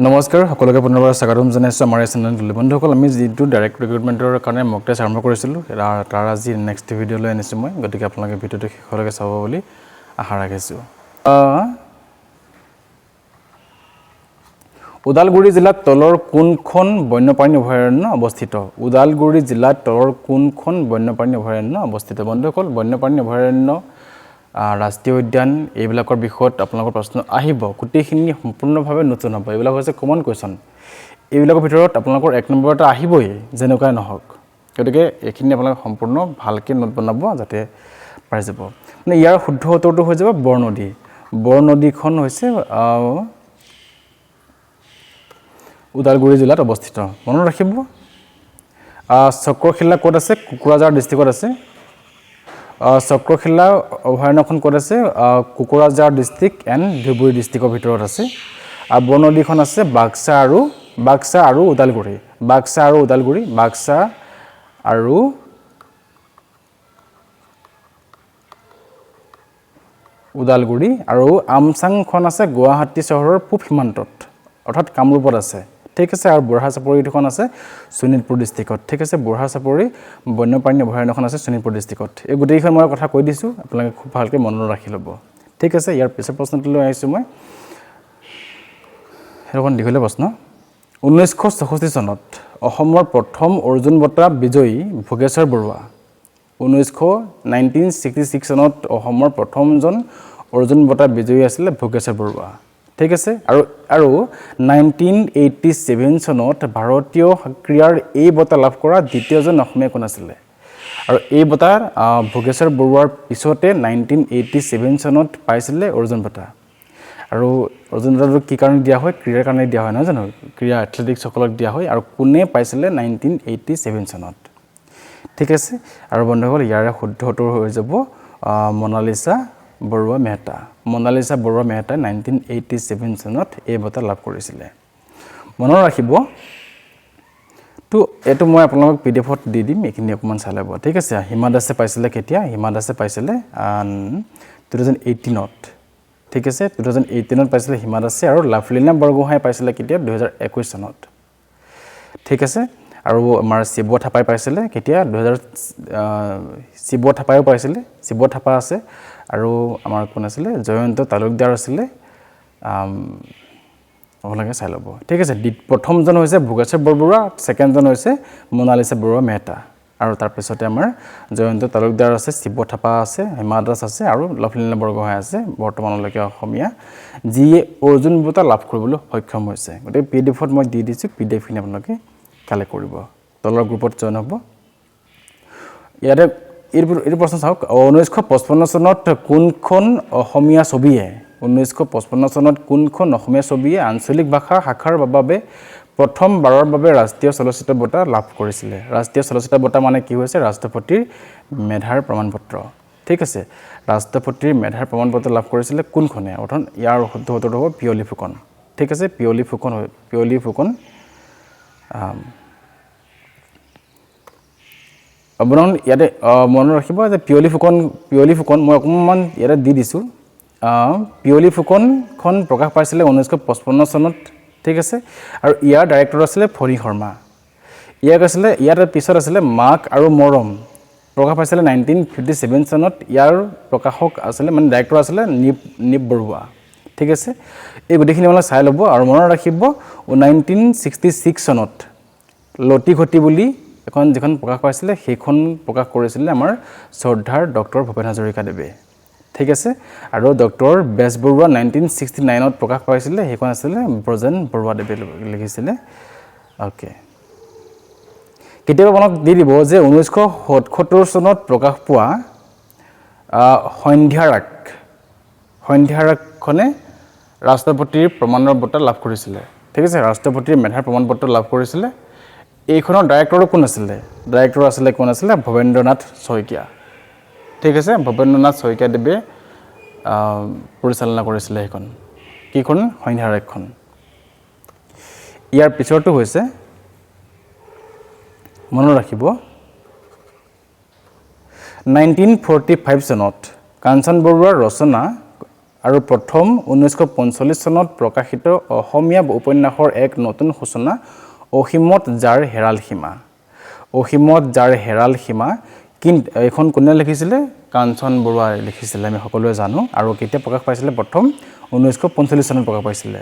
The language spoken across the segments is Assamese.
নমস্কাৰ সকলোকে পুনৰবাৰ স্বাগতম জনাইছোঁ আমাৰ এই চেনেলটোলৈ বন্ধুসকল আমি যিটো ডাইৰেক্ট ৰিক্ৰুটমেণ্টৰ কাৰণে মক টেষ্ট আৰম্ভ কৰিছিলোঁ তাৰ আজি নেক্সট ভিডিঅ'লৈ আনিছোঁ মই গতিকে আপোনালোকে ভিডিঅ'টো শেষলৈকে চাব বুলি আশা ৰাখিছোঁ ওদালগুৰি জিলাত তলৰ কোনখন বন্যপ্ৰাণী অভয়াৰণ্য অৱস্থিত ওদালগুৰি জিলাত তলৰ কোনখন বন্যপ্ৰাণী অভয়াৰণ্য অৱস্থিত বন্ধুসকল বন্যপ্ৰাণী অভয়াৰণ্য ৰাষ্ট্ৰীয় উদ্যান এইবিলাকৰ বিষয়ত আপোনালোকৰ প্ৰশ্ন আহিব গোটেইখিনি সম্পূৰ্ণভাৱে নতুন হ'ব এইবিলাক হৈছে কমন কুৱেশ্যন এইবিলাকৰ ভিতৰত আপোনালোকৰ এক নম্বৰ এটা আহিবই যেনেকুৱাই নহওক গতিকে এইখিনি আপোনালোকে সম্পূৰ্ণ ভালকৈ নোট বনাব যাতে পাই যাব মানে ইয়াৰ শুদ্ধ উত্তৰটো হৈ যাব বৰনদীখন হৈছে ওদালগুৰি জিলাত অৱস্থিত মনত ৰাখিব চক্ৰশিলা ক'ত আছে কোকৰাঝাৰ ডিষ্ট্ৰিক্টত আছে চক্ৰশিলা অভয়াৰণ্যখন ক'ত আছে কোকৰাঝাৰ ডিষ্ট্ৰিক্ট এণ্ড ধুবুৰী ডিষ্ট্ৰিক্টৰ ভিতৰত আছে আৰু বৰনদীখন আছে বাক্সা আৰু ওদালগুৰি আৰু আমচাংখন আছে গুৱাহাটী চহৰৰ পূব সীমান্তত অৰ্থাৎ কামৰূপত আছে ঠিক আছে আৰু বুঢ়া চাপৰিখন আছে শোণিতপুৰ ডিষ্ট্ৰিক্টত ঠিক আছে বুঢ়া চাপৰি বন্যপ্ৰাণী অভয়াৰণ্যখন আছে শোণিতপুৰ ডিষ্ট্ৰিক্টত এই গোটেইখন মই কথা কৈ দিছোঁ আপোনালোকে খুব ভালকৈ মনত ৰাখি ল'ব ঠিক আছে ইয়াৰ পিছৰ প্ৰশ্নটোলৈ আহিছোঁ মই সেইখন দীঘলীয়া প্ৰশ্ন 1964 চনত অসমৰ প্ৰথম অৰ্জুন বঁটা বিজয়ী ভোগেশ্বৰ বৰুৱা 1966 চনত অসমৰ প্ৰথমজন অৰ্জুন বঁটা বিজয়ী আছিলে ভোগেশ্বৰ বৰুৱা ঠিক আছে আৰু 1987 চনত ভাৰতীয় ক্ৰীড়াৰ এই বঁটা লাভ কৰা দ্বিতীয়জন অসমীয়া কোন আছিলে আৰু এই বঁটা ভোগেশ্বৰ বৰুৱাৰ পিছতে 1987 চনত পাইছিলে অৰ্জুন বঁটা আৰু অৰ্জুন বঁটাটো কি কাৰণে দিয়া হয় ক্ৰীড়াৰ কাৰণে দিয়া হয় নহয় জানো ক্ৰীড়া এথলেটিক্সসকলক দিয়া হয় আৰু কোনে পাইছিলে 1987 চনত ঠিক আছে আৰু বন্ধুসকল ইয়াৰে শুদ্ধ উত্তৰ হৈ যাব মনালিসা বৰুৱা মেহতা 1987 চনত এই বঁটা লাভ কৰিছিলে মনত ৰাখিব তো এটো মই আপোনালোকক পিডিএফত দি দিম এইখিনি অকমান চাই ল'ব ঠিক আছে হিমা দাসে পাইছিলে কেতিয়া হিমা দাসে পাইছিলে 2018 ত ঠিক আছে 2018 ত পাইছিলে হিমা দাসে আৰু লাভলীনা বৰগোহাঁই পাইছিলে কেতিয়া 2021 চনত ঠিক আছে আৰু আমাৰ শিৱ থাপাই পাইছিলে কেতিয়া 2000 শিৱ থাপা আছে আৰু আমাৰ কোন আছিলে জয়ন্ত তালুকদাৰ আছিলে আপোনালোকে চাই ল'ব ঠিক আছে প্ৰথমজন হৈছে ভোগেশ্বৰ বৰুৱা ছেকেণ্ডজন হৈছে মনালিসা বৰুৱা মেহতা আৰু তাৰ পিছতে আমাৰ জয়ন্ত তালুকদাৰ আছে শিৱ থাপা আছে হিমা দাস আছে আৰু লাভলীনা বৰগোহাঁই আছে বৰ্তমানলৈকে অসমীয়া যিয়ে অৰ্জুন বঁটা লাভ কৰিবলৈ সক্ষম হৈছে গতিকে পিডিএফত মই দি দিছোঁ পিডিএফখিনি আপোনালোকে কালেক্ট কৰিব তলৰ গ্ৰুপত জইন হ'ব ইয়াতে এই প্ৰশ্ন চাওক 1955 চনত কোনখন অসমীয়া ছবিয়ে আঞ্চলিক ভাষা শাখাৰ বাবে প্ৰথমবাৰৰ বাবে ৰাষ্ট্ৰীয় চলচ্চিত্ৰ বঁটা লাভ কৰিছিলে ৰাষ্ট্ৰীয় চলচ্চিত্ৰ বঁটা মানে কি হৈছে ৰাষ্ট্ৰপতিৰ মেধাৰ প্ৰমাণপত্ৰ ঠিক আছে ৰাষ্ট্ৰপতিৰ মেধাৰ প্ৰমাণপত্ৰ লাভ কৰিছিলে কোনখনে অৰ্থাৎ ইয়াৰ শুদ্ধ উত্তৰটো হ'ব পিয়লি ফুকন ঠিক আছে পিয়লি ফুকন আপোনালোকে ইয়াতে মনত ৰাখিব যে পিয়লি ফুকন মই অকণমান ইয়াতে দি দিছোঁ পিয়লি ফুকনখন প্ৰকাশ পাইছিলে 1955 চনত ঠিক আছে আৰু ইয়াৰ ডাইৰেক্টৰ আছিলে ফণী শৰ্মা ইয়াৰ পিছত আছিলে মাক আৰু মৰম প্ৰকাশ পাইছিলে 1957 চনত ইয়াৰ প্ৰকাশক আছিলে মানে ডাইৰেক্টৰ আছিলে নিপ বৰুৱা ঠিক আছে এই গোটেইখিনি আপোনালোকে চাই ল'ব আৰু মনত ৰাখিব 1966 চনত লতি ঘটি বুলি এখন যিখন প্ৰকাশ পাইছিলে সেইখন প্ৰকাশ কৰিছিলে আমাৰ শ্ৰদ্ধাৰ ডক্টৰ ভূপেন হাজৰিকাদেৱে ঠিক আছে আৰু ডক্টৰ বেজবৰুৱা 1969 ত প্ৰকাশ পাইছিলে সেইখন আছিলে ব্ৰজেন বৰুৱাদেৱে লিখিছিলে ওকে কেতিয়াবা আপোনাক দি দিব যে 1977 চনত প্ৰকাশ পোৱা সন্ধ্যাৰাগখনে ৰাষ্ট্ৰপতিৰ প্ৰমাণৰ বঁটা লাভ কৰিছিলে ঠিক আছে ৰাষ্ট্ৰপতিৰ মেধাৰ প্ৰমাণপত্ৰ লাভ কৰিছিলে এইখনৰ ডাইৰেক্টৰ কোন আছিলে ভৱেন্দ্ৰনাথ শইকীয়া ঠিক আছে ভৱেন্দ্ৰনাথ শইকীয়া দেৱে পৰিচালনা কৰিছিলে সেইখন কিখন সন্ধ্যাৰাগখন ইয়াৰ পিছৰটো হৈছে মনত ৰাখিব 1945 চনত কাঞ্চন বৰুৱাৰ ৰচনা আৰু প্ৰথম 1945 চনত প্ৰকাশিত অসমীয়া উপন্যাসৰ এক নতুন সূচনা অসীমত যাৰ হেৰাল সীমা। অসীমত যাৰ হেৰাল সীমা কিন্তু এখন কোনে লিখিছিলে? কাঞ্চন বৰুৱাই লিখিছিলে, আমি সকলোৱে জানো। আৰু কেতিয়া প্ৰকাশ পাইছিলে? প্ৰথম 1945 চনত প্ৰকাশ পাইছিলে।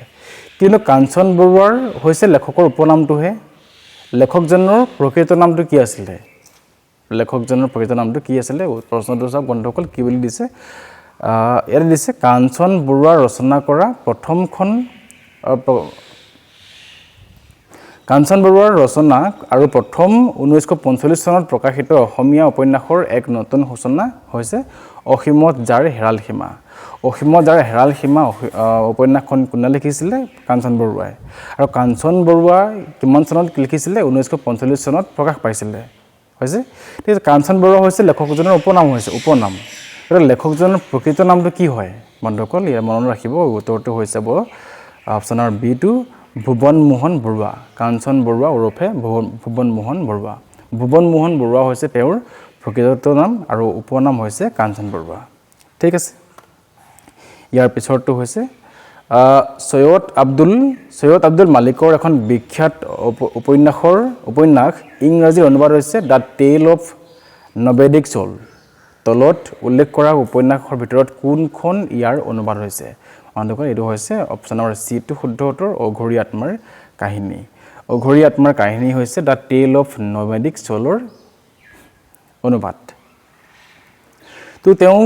কিন্তু কাঞ্চন বৰুৱাৰ হৈছে লেখকৰ উপনামটোহে। লেখকজনৰ প্ৰকৃত নামটো কি আছিলে? লেখকজনৰ প্ৰকৃত নামটো কি আছিলে? প্ৰশ্নটো চাওক বন্ধুসকল, কি বুলি দিছে? ইয়াত দিছে কাঞ্চন বৰুৱা ৰচনা কৰা প্ৰথমখন কাঞ্চন বৰুৱাৰ ৰচনা আৰু প্ৰথম 1945 চনত প্ৰকাশিত অসমীয়া উপন্যাসৰ এক নতুন সূচনা হৈছে অসীমত যাৰ হেৰাল সীমা। অসীমত যাৰ হেৰাল সীমা উপন্যাসখন কোনে লিখিছিলে? কাঞ্চন বৰুৱাই। আৰু কাঞ্চন বৰুৱা কিমান চনত লিখিছিলে? 1945 চনত প্ৰকাশ পাইছিলে। হৈছে ঠিক আছে। কাঞ্চন বৰুৱা হৈছে লেখকজনৰ উপনাম হৈছে, উপনাম। লেখকজনৰ প্ৰকৃত নামটো কি হয় বন্ধুসকল? ইয়াৰ মনত ৰাখিব। উত্তৰটো হৈ যাব অপশ্যন নম্বৰ বিটো ভুৱন মোহন বৰুৱা। কাঞ্চন বৰুৱা ওৰফে ভুৱন মোহন বৰুৱা। ভুৱন মোহন বৰুৱা হৈছে তেওঁৰ প্ৰকৃত নাম আৰু উপনাম হৈছে কাঞ্চন বৰুৱা। ঠিক আছে। ইয়াৰ পিছৰটো হৈছে সৈয়দ আব্দুল মালিকৰ এখন বিখ্যাত উপন্যাস ইংৰাজীৰ অনুবাদ হৈছে দ্য টেল অফ নবেডিক চ'ল। তলত উল্লেখ কৰা উপন্যাসৰ ভিতৰত কোনখন ইয়াৰ অনুবাদ হৈছে? বন্ধুসকল এইটো হৈছে অপশ্যন নম্বৰ চিটো শুদ্ধ উত্তৰ, অঘৰী আত্মাৰ কাহিনী। অঘৰী আত্মাৰ কাহিনী হৈছে দ্য টেল অফ নবেডিক চ'লৰ অনুবাদ। তো তেওঁ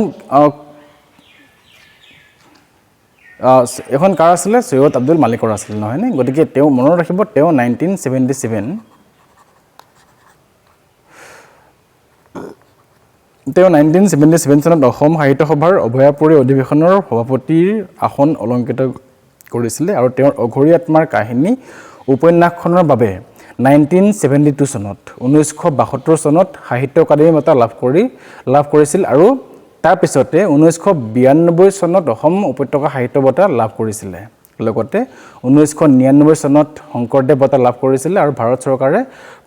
এখন কাৰ আছিলে? সৈয়দ আব্দুল মালিকৰ আছিলে, নহয়নে? গতিকে তেওঁ মনত ৰাখিব, তেওঁ 1977 চনত অসম সাহিত্য সভাৰ অভয়াপুৰী অধিৱেশনৰ সভাপতিৰ আসন অলংকৃত কৰিছিলে। আৰু তেওঁৰ অঘৰী আত্মাৰ কাহিনী উপন্যাসখনৰ বাবে 1972 চনত সাহিত্য একাডেমী বঁটা লাভ কৰিছিল। আৰু তাৰপিছতে 1992 চনত অসম উপত্যকা সাহিত্য বঁটা লাভ কৰিছিলে। লগতে 1999 চনত শংকৰদেৱ বঁটা লাভ কৰিছিলে। আৰু ভাৰত চৰকাৰে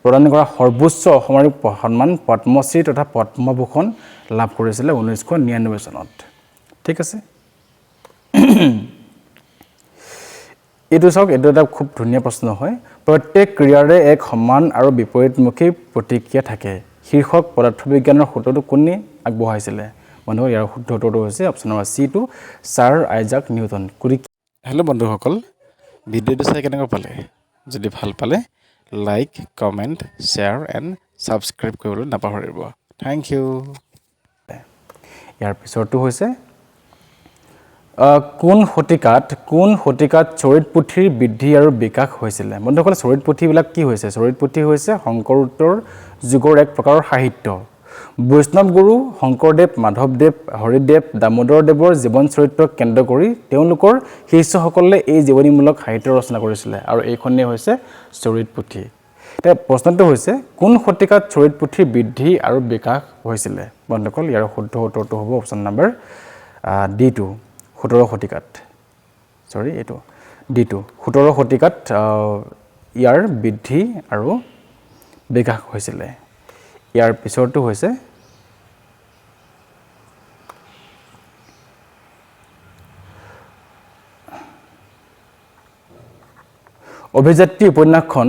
প্ৰদান কৰা সৰ্বোচ্চ অসামৰিক সন্মান পদ্মশ্ৰী তথা পদ্মভূষণ লাভ কৰিছিলে 1999 চনত। ঠিক আছে। এইটো চাওক, এইটো এটা খুব ধুনীয়া প্ৰশ্ন হয়। প্ৰত্যেক ক্ৰিয়াৰে এক সমান আৰু বিপৰীতমুখী প্ৰতিক্ৰিয়া থাকে শীৰ্ষক পদাৰ্থবিজ্ঞানৰ সূত্ৰটো কোনে আগবঢ়াইছিলে? বন্ধুসকল ইয়াৰ শুদ্ধ উত্তৰটো হৈছে অপশ্যন নম্বৰ চিটো ছাৰ আইজাক নিউটন। হেল্ল' বন্ধুসকল, ভিডিঅ'টো চাই কেনেকুৱা পালে? যদি ভাল পালে like, comment, share and subscribe কৰিবলৈ নাপাহৰিব। Thank U. ইয়াৰ পিছৰটো হৈছে কোন শতিকাত চৰিত পুথিৰ বৃদ্ধি আৰু বিকাশ হৈছিলে? বন্ধুসকল চৰিত পুথিবিলাক কি হৈছে? চৰিত পুথি হৈছে শংকৰোত্তৰ যুগৰ এক প্ৰকাৰৰ সাহিত্য। বৈষ্ণৱ গুৰু শংকৰদেৱ, মাধৱদেৱ, হৰিদেৱ, দামোদৰদেৱৰ জীৱন চৰিত্ৰক কেন্দ্ৰ কৰি তেওঁলোকৰ শিষ্যসকলে এই জীৱনীমূলক সাহিত্য ৰচনা কৰিছিলে। আৰু এইখনেই হৈছে চৰিত পুথি। এতিয়া প্ৰশ্নটো হৈছে কোন শতিকাত চৰিত পুথিৰ বৃদ্ধি আৰু বিকাশ হৈছিলে? বন্ধুসকল ইয়াৰ শুদ্ধ উত্তৰটো হ'ব অপশ্যন নম্বৰ ডিটো 17 শতিকাত। এইটো ডিটো 17 শতিকাত ইয়াৰ বৃদ্ধি আৰু বিকাশ হৈছিলে। ইয়াৰ পিছৰটো হৈছে অভিযাত্ৰী উপন্যাসখন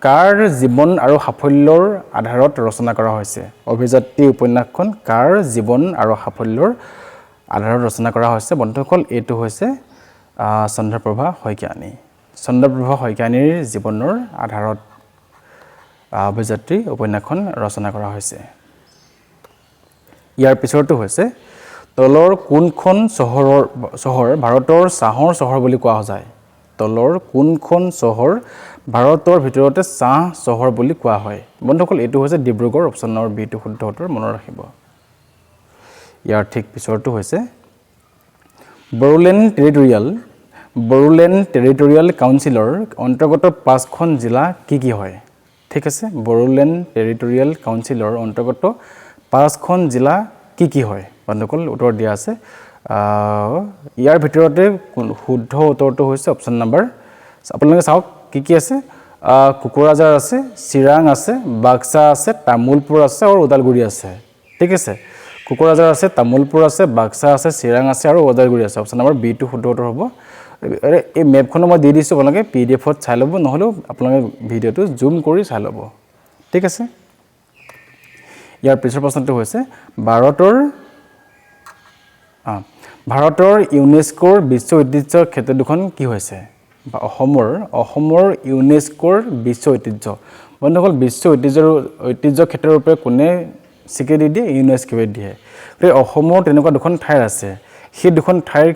কাৰ জীৱন আৰু সাফল্যৰ আধাৰত ৰচনা কৰা হৈছে? অভিযাত্ৰী উপন্যাসখন কাৰ জীৱন আৰু সাফল্যৰ আধাৰত ৰচনা কৰা হৈছে? বন্ধুসকল এইটো হৈছে চন্দ্ৰপ্ৰভা শইকীয়ানী। চন্দ্ৰপ্ৰভা শইকীয়ানীৰ জীৱনৰ আধাৰত অভিযাত্ৰী উপন্যাসখন ৰচনা কৰা হৈছে। ইয়াৰ পিছৰটো হৈছে তলৰ কোনখন চহৰ ভাৰতৰ চাহৰ চহৰ বুলি কোৱা যায়? তলৰ কোনখন চহৰ ভাৰতৰ ভিতৰতে চাহ চহৰ বুলি কোৱা হয়? বন্ধুসকল এইটো হৈছে ডিব্ৰুগড়। অপশ্যন নম্বৰ বিটো শুদ্ধ উত্তৰ, মনত ৰাখিব। ইয়াৰ ঠিক পিছৰটো হৈছে বড়োলেণ্ড টেৰিটৰিয়েল কাউন্সিলৰ অন্তৰ্গত 5খন জিলা কি কি হয়? ঠিক আছে। বড়োলেণ্ড টেৰিটৰিয়েল কাউন্সিলৰ অন্তৰ্গত 5খন জিলা কি কি হয়? বন্ধুসকল উত্তৰ দিয়া আছে। ইয়াৰ ভিতৰতে শুদ্ধ উত্তৰটো হৈছে অপশ্যন নম্বৰ, আপোনালোকে চাওক কি কি আছে। কোকৰাঝাৰ আছে, চিৰাং আছে, বাক্সা আছে, তামুলপুৰ আছে আৰু ওদালগুৰি আছে। ঠিক আছে। কোকৰাঝাৰ আছে, তামুলপুৰ আছে, বাক্সা আছে, চিৰাং আছে আৰু ওদালগুৰি আছে। অপশ্যন নম্বৰ বি টো শুদ্ধ উত্তৰ হ'ব। এই মেপখনো মই দি দিছোঁ, আপোনালোকে PDF-ত চাই ল'ব, নহ'লেও আপোনালোকে ভিডিঅ'টো জুম কৰি চাই ল'ব। ঠিক আছে। ইয়াৰ পিছৰ প্ৰশ্নটো হৈছে ভাৰতৰ ইউনেস্কোৰ বিশ্ব ঐতিহ্য ক্ষেত্ৰ দুখন কি হৈছে? বা অসমৰ ইউনেস্কোৰ বিশ্ব ঐতিহ্য। বন্ধুসকল, বিশ্ব ঐতিহ্য ক্ষেত্ৰৰ ৰূপে কোনে স্বীকৃতি দিয়ে? ইউনেস্কোৱে দিয়ে। গতিকে অসমৰ তেনেকুৱা দুখন ঠাই আছে, সেই দুখন ঠাইৰ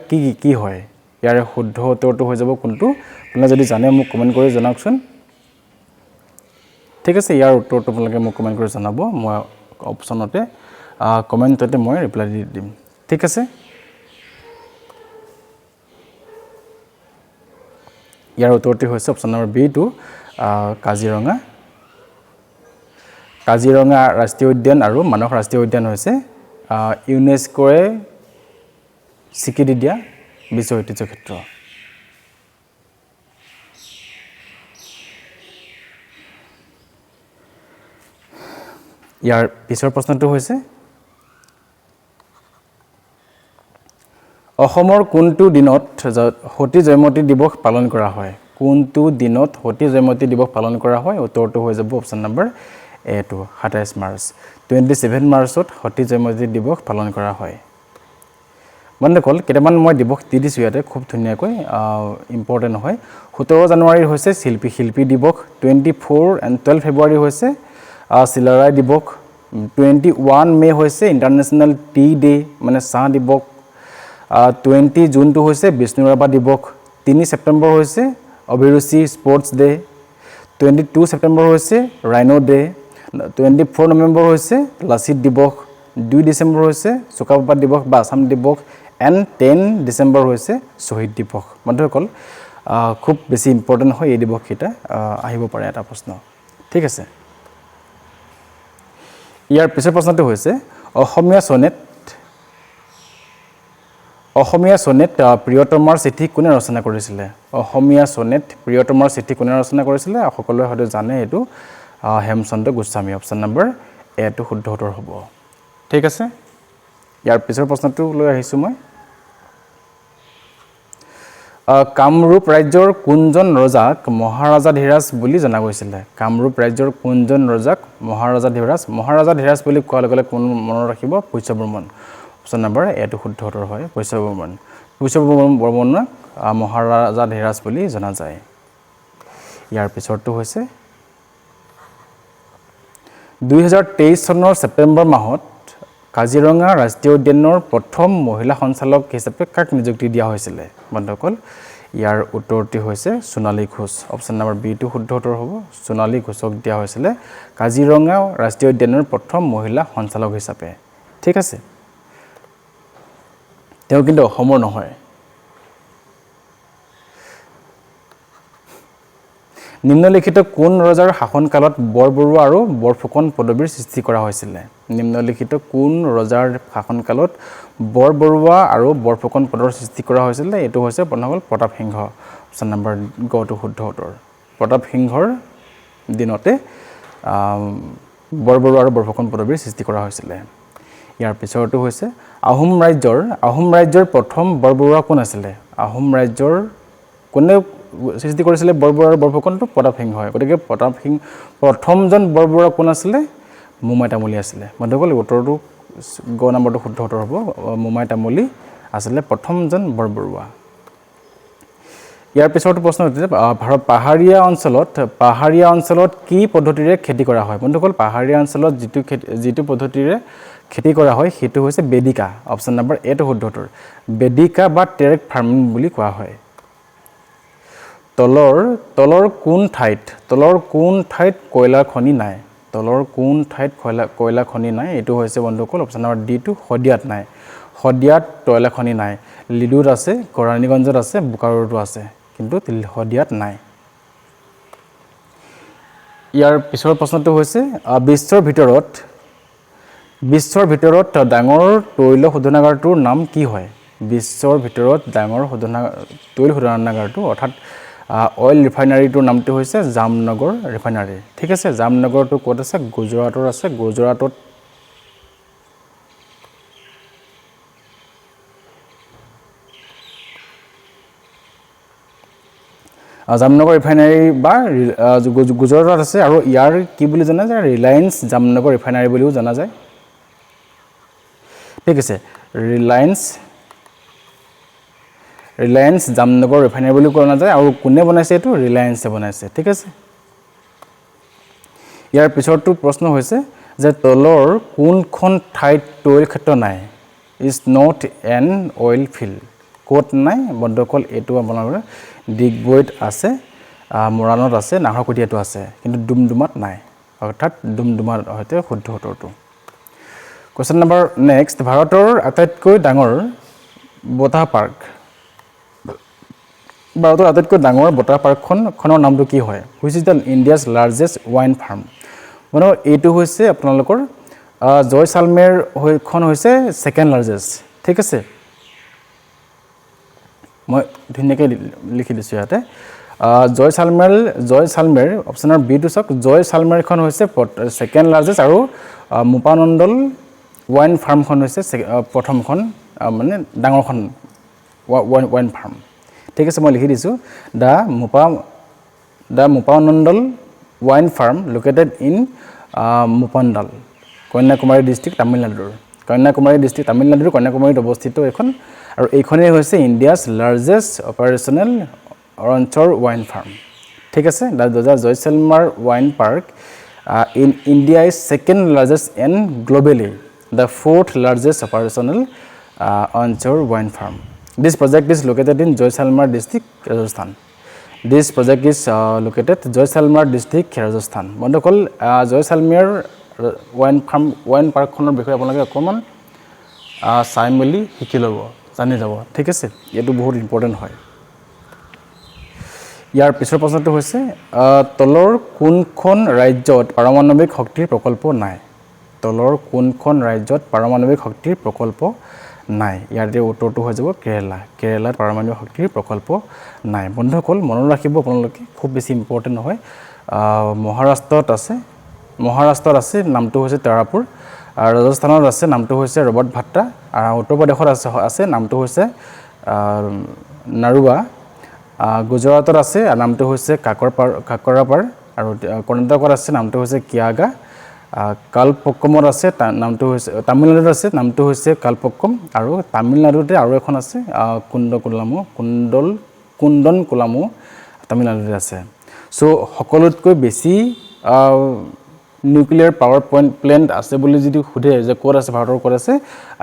কি হয়? ইয়াৰে শুদ্ধ উত্তৰটো হৈ যাব কোনটো? আপোনালোকে যদি জানে মোক কমেণ্ট কৰি জনাওকচোন। ঠিক আছে, ইয়াৰ উত্তৰটো আপোনালোকে মোক কমেণ্ট কৰি জনাব। মই অপশ্যনতে কমেণ্টতে মই ৰিপ্লাই দি দিম। ঠিক আছে। ইয়াৰ উত্তৰটি হৈছে অপশ্যন নম্বৰ বি টো কাজিৰঙা। কাজিৰঙা ৰাষ্ট্ৰীয় উদ্যান আৰু মানস ৰাষ্ট্ৰীয় উদ্যান হৈছে ইউনেস্কোৱে স্বীকৃতি দিয়া বিশ্ব ঐতিহ্য ক্ষেত্ৰ। ইয়াৰ পিছৰ প্ৰশ্নটো হৈছে অসমৰ কোনটো দিনত সতী জয়মতী দিৱস পালন কৰা হয়? কোনটো দিনত সতী জয়মতী দিৱস পালন কৰা হয়? উত্তৰটো হৈ যাব অপশ্যন নম্বৰ এ টো 27 মাৰ্চ। 27 মাৰ্চত সতী জয়মতী দিৱস পালন কৰা হয়। বন্ধুসকল, কেইটামান মই দিৱস দি দিছোঁ ইয়াতে খুব ধুনীয়াকৈ, ইম্পৰ্টেণ্ট হয়। 17 জানুৱাৰী হৈছে শিল্পী দিৱস। 24 and 12 ফেব্ৰুৱাৰী হৈছে চিলাৰায় দিৱস। 21 মে' হৈছে ইণ্টাৰনেশ্যনেল টি ডে মানে চাহ দিৱস। 20 জুনটো হৈছে বিষ্ণু ৰাভা দিৱস। 3 ছেপ্টেম্বৰ হৈছে অভিৰুচি স্পৰ্টছ ডে'। 22 ছেপ্টেম্বৰ হৈছে ৰাইনো ডে'। 24 নৱেম্বৰ হৈছে লাচিত দিৱস। 2 ডিচেম্বৰ হৈছে চুকাফা দিৱস বা আছাম দিৱস। এণ্ড 10 ডিচেম্বৰ হৈছে শ্বহীদ দিৱস। বন্ধুসকল, খুব বেছি ইম্পৰ্টেণ্ট হয় এই দিৱসকেইটা, আহিব পাৰে এটা প্ৰশ্ন। ঠিক আছে। ইয়াৰ পিছৰ প্ৰশ্নটো হৈছে অসমীয়া চনেট প্ৰিয়তমাৰ চিঠি কোনে ৰচনা কৰিছিলে? অসমীয়া চনেট প্ৰিয়তমাৰ চিঠি কোনে ৰচনা কৰিছিলে? সকলোৱে হয়তো জানে এইটো হেমচন্দ্ৰ গোস্বামী। অপশ্যন নম্বৰ এ টো শুদ্ধ উত্তৰ হ'ব। ঠিক আছে। ইয়াৰ পিছৰ প্ৰশ্নটো লৈ আহিছোঁ মই। কামৰূপ ৰাজ্যৰ কোনজন ৰজাক মহাৰাজাধিৰাজ বুলি জনা গৈছিলে? কামৰূপ ৰাজ্যৰ কোনজন ৰজাক মহাৰাজাধিৰাজ বুলি কোৱাৰ লগে লগে কোন মনত ৰাখিব? পুষ্য বৰ্মন। অপশ্যন নম্বৰ এ টো শুদ্ধ উত্তৰ হয়, পুষ্য বৰ্মন। পুষ্য বৰ্মনক মহাৰাজাধিৰাজ বুলি জনা যায়। ইয়াৰ পিছৰটো হৈছে 2023 চনৰ ছেপ্টেম্বৰ মাহত কাজিৰঙা ৰাষ্ট্ৰীয় উদ্যানৰ প্ৰথম মহিলা সঞ্চালক হিচাপে কাক নিযুক্তি দিয়া হৈছিলে? বন্ধুসকল, ইয়াৰ উত্তৰটি হৈছে সোণালী ঘোষ। অপশ্যন নম্বৰ বি টো শুদ্ধ উত্তৰ হ'ব। সোণালী ঘোষক দিয়া হৈছিলে কাজিৰঙা ৰাষ্ট্ৰীয় উদ্যানৰ প্ৰথম মহিলা সঞ্চালক হিচাপে। ঠিক আছে। তেওঁ কিন্তু অসমৰ নহয়। নিম্নলিখিত কোন ৰজাৰ শাসনকালত বৰবৰুৱা আৰু বৰফুকন পদবীৰ সৃষ্টি কৰা হৈছিলে? নিম্নলিখিত কোন ৰজাৰ শাসনকালত বৰবৰুৱা আৰু বৰফুকন পদৰ সৃষ্টি কৰা হৈছিলে? এইটো হৈছে বন্ধুসকল প্ৰতাপ সিংহ। অপশ্যন নম্বৰ গ টো শুদ্ধ উত্তৰ। প্ৰতাপ সিংহৰ দিনতে বৰবৰুৱা আৰু বৰফুকন পদবীৰ সৃষ্টি কৰা হৈছিলে। ইয়াৰ পিছৰটো হৈছে আহোম ৰাজ্যৰ প্ৰথম বৰবৰুৱা কোন আছিলে? আহোম ৰাজ্যৰ কোনে সৃষ্টি কৰিছিলে বৰবৰুৱা আৰু বৰফুকনটো? প্ৰতাপ সিংহই। গতিকে প্ৰথমজন বৰবৰুৱা কোন আছিলে? মোমাই তামুলী আছিলে। বন্ধুসকল, উত্তৰটো গ নম্বৰটো শুদ্ধ উত্তৰ হ'ব। মোমাই তামুলী আছিলে প্ৰথমজন বৰবৰুৱা। ইয়াৰ পিছৰটো প্ৰশ্ন হৈছে পাহাৰীয়া অঞ্চলত কি পদ্ধতিৰে খেতি কৰা হয়? বন্ধুসকল, পাহাৰীয়া অঞ্চলত যিটো পদ্ধতিৰে খেতি কৰা হয় সেইটো হৈছে বেদিকা। অপশ্যন নম্বৰ এ টো শুদ্ধ উত্তৰ। বেদিকা বা টেৰেক ফাৰ্মিং বুলি কোৱা হয়। তলৰ কোন ঠাইত কয়লা খনি নাই? তলৰ কোন ঠাইত কয়লা খনি নাই? এইটো হৈছে বন্ধুসকল অপশ্যন নম্বৰ ডি টো শদিয়াত নাই। শদিয়াত কয়লা খনি নাই। লিডুত আছে, কৰাণীগঞ্জত আছে, বোকাৰোতো আছে, কিন্তু শদিয়াত নাই। ইয়াৰ পিছৰ প্ৰশ্নটো হৈছে বিশ্বৰ ভিতৰত ডাঙৰ তৈল শোধনাগাৰটোৰ নাম কি হয়? বিশ্বৰ ভিতৰত ডাঙৰ তৈল শোধনাগাৰটো অৰ্থাৎ অইল ৰিফাইনাৰীটোৰ নামটো হৈছে জামনগৰ ৰিফাইনাৰী। ঠিক আছে। জামনগৰটো ক'ত আছে? গুজৰাটত আছে। জামনগৰ ৰিফাইনাৰী বা গুজৰাটত আছে আৰু ইয়াৰ কি বুলি জনা যায় ৰিলায়েন্স জামনগৰ ৰিফাইনাৰী বুলিও জনা যায় ঠিক আছে ৰিলায়েন্স জামনগৰ ৰিফাইনাৰী বুলি কোৱা নাযায় আৰু কোনে বনাইছে এইটো ৰিলায়েন্সে বনাইছে ঠিক আছে ইয়াৰ পিছৰটো প্ৰশ্ন হৈছে যে তলৰ কোনখন ঠাইত তৈল ক্ষেত্ৰ নাই is not an oil field ক'ত নাই বন্ধুসকল এইটো আপোনালোকৰ ডিগবৈত আছে মৰাণত আছে নাহৰকটীয়াতো আছে কিন্তু ডুমডুমাত নাই অৰ্থাৎ ডুমডুমাৰ হয়তো শুদ্ধ উত্তৰটো কোৱেশ্চন নম্বৰ নেক্সট ভাৰতৰ আটাইতকৈ ডাঙৰ বতাহ পাৰ্ক ভাৰতৰ আটাইতকৈ ডাঙৰ বতাহ পাৰ্কখনৰ নামটো কি হয় which is the India's largest wine farm মানে এইটো হৈছে আপোনালোকৰ জয়সালমেৰ হৈখন হৈছে সেকেন্ড লাৰ্জেষ্ট ঠিক আছে মই ধুনীয়াকৈ লিখি দিছোঁ ইয়াতে জয়সালমেৰ অপশ্যনৰ বি টো চাওক জয়সালমেৰখন হৈছে সেকেন্ড লাৰ্জেষ্ট আৰু মুপানন্দল ৱাইন ফাৰ্মখন হৈছে প্ৰথমখন মানে ডাঙৰখন ৱাইন ফাৰ্ম ঠিক আছে মই লিখি দিছোঁ দ্য মুপানন্দল ৱাইন farm located in Muppandal Kanyakumari district তামিলনাডুৰ কন্যাকুমাৰীত অৱস্থিত এখন আৰু এইখনেই হৈছে ইণ্ডিয়াছ লাৰ্জেষ্ট অপাৰেশ্যনেল অঞ্চল ৱাইন ফাৰ্ম ঠিক আছে দ্য জয়সালমাৰ ৱাইন park in India is second largest and globally the fourth largest operational অঞ্চল ৱাইন farm this project is located in Jaisalmer district Rajasthan Jaisalmer district Rajasthan বন্ধুসকল জয়সালমেৰ ৱাইন পাৰ্কখনৰ বিষয়ে আপোনালোকে অকণমান চাই মেলি শিকি ল'ব জানি যাব ঠিক আছে এইটো বহুত ইম্পৰ্টেণ্ট হয় ইয়াৰ পিছৰ প্ৰশ্নটো হৈছে তলৰ কোনখন ৰাজ্যত পাৰমাণৱিক শক্তিৰ প্ৰকল্প নাই নাই ইয়াতে উত্তৰটো হৈ যাব কেৰেলাত পাৰমাণৱিক শক্তিৰ প্ৰকল্প নাই বন্ধুসকল মনত ৰাখিব আপোনালোকে খুব বেছি ইম্পৰ্টেণ্ট নহয় মহাৰাষ্ট্ৰত আছে নামটো হৈছে তাৰাপুৰ ৰাজস্থানত আছে নামটো হৈছে ৰবট ভাট্টা উত্তৰ প্ৰদেশত আছে নামটো হৈছে নাৰুৱা গুজৰাটত আছে নামটো হৈছে কাকৰাপাৰ আৰু কৰ্ণাটকত আছে নামটো হৈছে কিয়াগা কালপক্কমত আছে নামটো হৈছে তামিলনাডুত আছে নামটো হৈছে কালপক্কম আৰু তামিলনাডুতে আৰু এখন আছে কুন্দন কোলামু তামিলনাডুতে আছে সো সকলোতকৈ বেছি নিউক্লিয়াৰ পাৱাৰ প্লেণ্ট আছে বুলি যদি সোধে যে ক'ত আছে ভাৰতৰ ক'ত আছে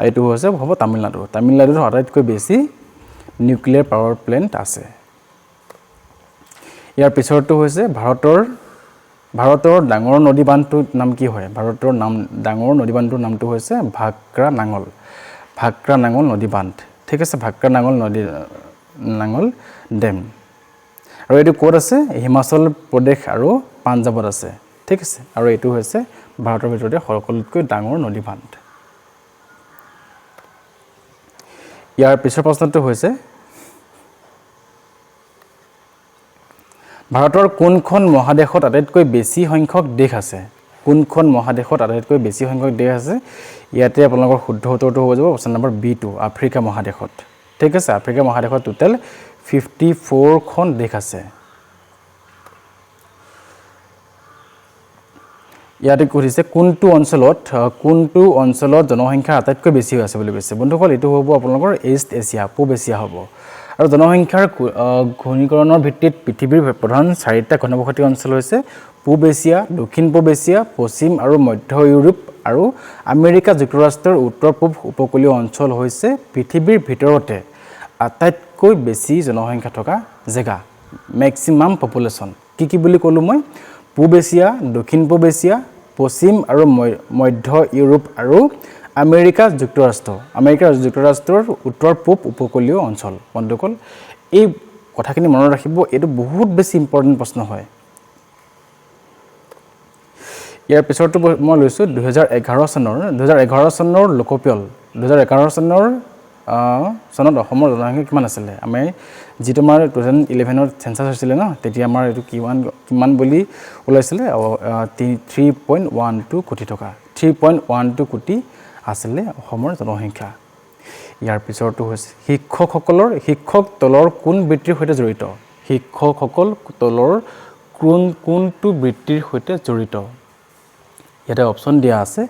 এইটো হৈছে হ'ব তামিলনাডুত আটাইতকৈ বেছি নিউক্লিয়াৰ পাৱাৰ প্লেণ্ট আছে ইয়াৰ পিছৰটো হৈছে ভাৰতৰ ডাঙৰ নদী বান্ধটোৰ নাম কি হয় ভাৰতৰ ডাঙৰ নদী বান্ধটোৰ নামটো হৈছে ভাক্ৰা নাঙল নদী বান্ধ ঠিক আছে ভাক্ৰা নাঙল ডেম আৰু এইটো ক'ত আছে হিমাচল প্ৰদেশ আৰু পাঞ্জাৱত আছে ঠিক আছে আৰু এইটো হৈছে ভাৰতৰ ভিতৰতে সকলোতকৈ ডাঙৰ নদী বান্ধ ইয়াৰ পিছৰ প্ৰশ্নটো হৈছে ভাৰতৰ কোনখন মহাদেশত আটাইতকৈ বেছি সংখ্যক দেশ আছে ইয়াতে আপোনালোকৰ শুদ্ধ উত্তৰটো হৈ যাব অপশ্যন নম্বৰ বি টো আফ্ৰিকা মহাদেশত ঠিক আছে আফ্ৰিকা মহাদেশত টোটেল 54খন দেশ আছে ইয়াতে কৈছে কোনটো অঞ্চলত জনসংখ্যা আটাইতকৈ বেছি আছে বুলি কৈছে বন্ধুসকল এইটো হ'ব আপোনালোকৰ ইষ্ট এছিয়া পূব এছিয়া হ'ব আৰু জনসংখ্যাৰ ঘনীকৰণৰ ভিত্তিত পৃথিৱীৰ প্ৰধান 4টা ঘনবসতি অঞ্চল হৈছে পূব এছিয়া দক্ষিণ পূব এছিয়া পশ্চিম আৰু মধ্য ইউৰোপ আৰু আমেৰিকা যুক্তৰাষ্ট্ৰৰ উত্তৰ পূব উপকূলীয় অঞ্চল হৈছে পৃথিৱীৰ ভিতৰতে আটাইতকৈ বেছি জনসংখ্যা থকা জেগা মেক্সিমাম পপুলেশ্যন কি বুলি ক'লো মই পূব এছিয়া দক্ষিণ পূব এছিয়া পশ্চিম আৰু মধ্য ইউৰোপ আৰু আমেৰিকা যুক্তৰাষ্ট্ৰৰ উত্তৰ পূব উপকূলীয় অঞ্চল বন্ধুসকল এই কথাখিনি মনত ৰাখিব এইটো বহুত বেছি ইম্পৰ্টেণ্ট প্ৰশ্ন হয় ইয়াৰ পিছৰটো মই লৈছোঁ 2011 চনৰ লোকপিয়ল 2011 চনত অসমৰ জনসংখ্যা কিমান আছিলে আমি যিটো আমাৰ 2011ত চেঞ্চাছ হৈছিলে ন তেতিয়া আমাৰ এইটো কিমান বুলি ওলাইছিলে 3.12 কোটি টকা 3.12 কোটি আছিলে অসমৰ জনসংখ্যা ইয়াৰ পিছৰটো হৈছে শিক্ষক তলৰ কোন বৃত্তিৰ সৈতে জড়িত শিক্ষকসকল তলৰ কোনটো বৃত্তিৰ সৈতে জড়িত? ইয়াতে অপশ্যন দিয়া আছে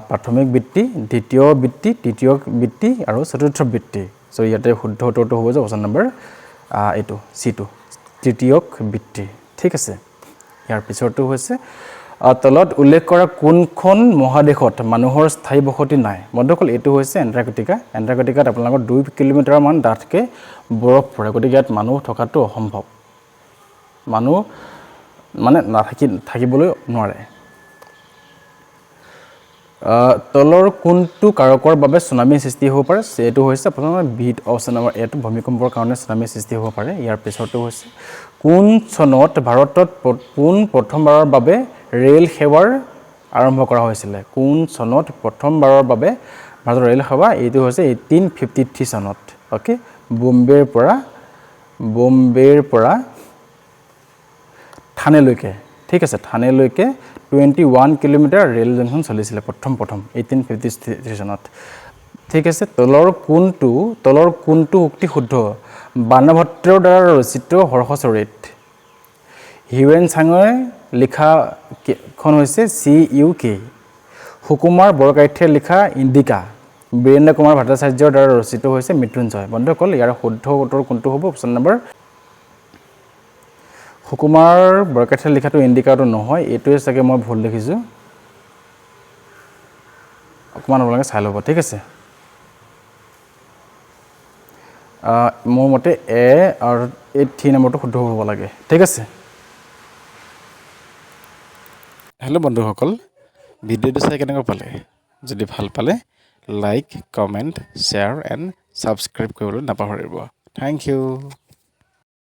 প্ৰাথমিক বৃত্তি, দ্বিতীয় বৃত্তি, তৃতীয় বৃত্তি আৰু চতুৰ্থ বৃত্তি। চ' ইয়াতে শুদ্ধ উত্তৰটো হ'ব যে অপশ্যন নম্বৰ এইটো চিটো, তৃতীয় বৃত্তি। ঠিক আছে, ইয়াৰ পিছৰটো হৈছে তলত উল্লেখ কৰা কোনখন মহাদেশত মানুহৰ স্থায়ী বসতি নাই? বন্ধুসকল এইটো হৈছে এণ্টাৰ্কটিকা। এণ্টাৰ্কটিকাত আপোনালোকৰ 2 কিলোমিটাৰমান ডাঠকৈ বৰফ পৰে, গতিকে ইয়াত মানুহ থকাটো অসম্ভৱ, মানুহ মানে থাকিবলৈ নোৱাৰে। তলৰ কোনটো কাৰকৰ বাবে চুনামীৰ সৃষ্টি হ'ব পাৰে? এইটো হৈছে আপোনাৰ অপশ্যন নম্বৰ এটো, ভূমিকম্পৰ কাৰণে চুনামীৰ সৃষ্টি হ'ব পাৰে। ইয়াৰ পিছৰটো হৈছে কোন চনত ভাৰতত প্ৰথমবাৰৰ বাবে ৰেল সেৱাৰ আৰম্ভ কৰা হৈছিলে? কোন চনত প্ৰথমবাৰৰ বাবে ভাৰতৰ ৰেল সেৱা? এইটো হৈছে 1853 চনত। অ'কে, বম্বেৰ পৰা থানেলৈকে। ঠিক আছে, থানেলৈকে 21 কিলোমিটাৰ ৰেল জংচন চলিছিলে প্ৰথম 1853 চনত। ঠিক আছে, তলৰ কোনটো উক্তি শুদ্ধ? বাণভট্টৰ দ্বাৰা ৰচিত হৰ্ষচৰিত। হিউৱেন চাঙে লিখা খন হৈছে CUK। সুকুমাৰ বৰকাইথে লিখা ইণ্ডিকা। বীৰেন্দ্ৰ কুমাৰ ভট্টাচাৰ্যৰ দ্বাৰা ৰচিত হৈছে মৃত্যুঞ্জয়। বন্ধুসকল ইয়াৰ শুদ্ধ উত্তৰ কোনটো হ'ব? অপশ্যন নম্বৰ সুকুমাৰ বৰকাইথে লিখাটো ইণ্ডিকাটো নহয়, এইটোৱে চাগে মই ভুল দেখিছোঁ, অকণমান আপোনালোকে চাই ল'ব। ঠিক আছে, মোৰ মতে এ আৰু 3 নম্বৰটো শুদ্ধ হ'ব লাগে। ঠিক আছে, হেল্ল' বন্ধুসকল, ভিডিঅ'টো চাই কেনেকুৱা পালে? যদি ভাল পালে like, comment, share and subscribe কৰিবলৈ নাপাহৰিব। Thank U.